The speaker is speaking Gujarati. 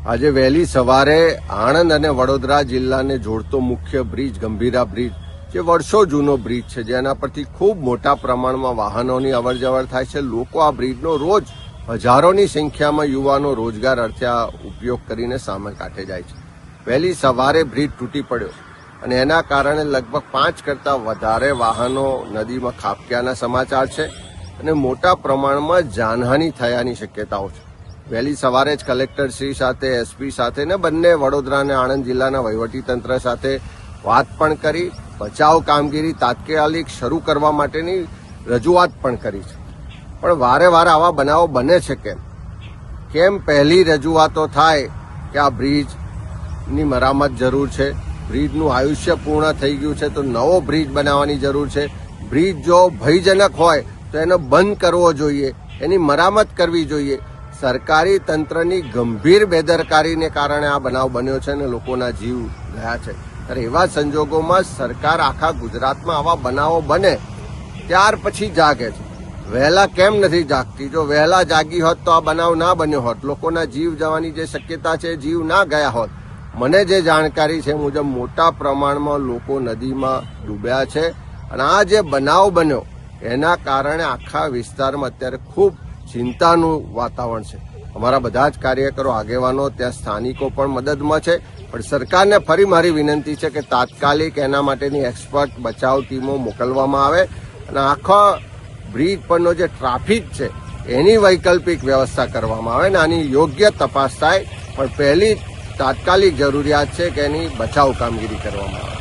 આજે વહેલી સવારે આણંદ અને વડોદરા જિલ્લાને જોડતો મુખ્ય બ્રિજ ગંભીરા બ્રિજ, જે વર્ષો જૂનો બ્રિજ છે, જેના પરથી ખૂબ મોટા પ્રમાણમાં વાહનોની અવરજવર થાય છે. લોકો આ બ્રિજનો રોજ હજારોની સંખ્યામાં યુવાનો રોજગાર અર્થે આ ઉપયોગ કરીને સામે કાંઠે જાય છે. વહેલી સવારે બ્રિજ તૂટી પડ્યો અને એના કારણે લગભગ 5 કરતાં વધારે વાહનો નદીમાં ખાબક્યાના સમાચાર છે અને મોટા પ્રમાણમાં જાનહાનિ થયાની શક્યતાઓ છે. વહેલી સવારે જ કલેક્ટરશ્રી સાથે, એસપી સાથે ને બંને વડોદરા અને આણંદ જિલ્લાના વહીવટીતંત્ર સાથે વાત પણ કરી, બચાવ કામગીરી તાત્કાલિક શરૂ કરવા માટેની રજૂઆત પણ કરી છે. પણ વારે વારે આવા બનાવો બને છે કેમ? પહેલી રજૂઆતો થાય કે આ બ્રિજની મરામત જરૂર છે, બ્રિજનું આયુષ્ય પૂર્ણ થઈ ગયું છે તો નવો બ્રિજ બનાવવાની જરૂર છે. બ્રિજ જો ભયજનક હોય તો એનો બંધ કરવો જોઈએ, એની મરામત કરવી જોઈએ. સરકારી તંત્રની ગંભીર બેદરકારીને કારણે આ બનાવ બન્યો છે અને લોકોના જીવ ગયા છે. ત્યારે એવા સંજોગોમાં સરકાર આખા ગુજરાતમાં આવા બનાવો બને ત્યાર પછી જાગે છે. વહેલા કેમ નથી જાગતી? જો વહેલા જાગી હોત તો આ બનાવ ના બન્યો હોત, લોકોના જીવ જવાની જે શક્યતા છે, જીવ ના ગયા હોત. મને જે જાણકારી છે મુજબ મોટા પ્રમાણમાં લોકો નદીમાં ડૂબ્યા છે અને આ જે બનાવ બન્યો એના કારણે આખા વિસ્તારમાં અત્યારે ખૂબ ચિંતાનું વાતાવરણ છે. અમારા બધા જ કાર્યકરો, આગેવાનો, ત્યાં સ્થાનિકો પણ મદદમાં છે. પણ સરકારને ફરી મારી વિનંતી છે કે તાત્કાલિક એના માટેની એક્સપર્ટ બચાવ ટીમો મોકલવામાં આવે અને આખા બ્રિજ પરનો જે ટ્રાફિક છે એની વૈકલ્પિક વ્યવસ્થા કરવામાં આવે અને આની યોગ્ય તપાસ થાય. પણ પહેલી તાત્કાલિક જરૂરિયાત છે કે એની બચાવ કામગીરી કરવામાં આવે.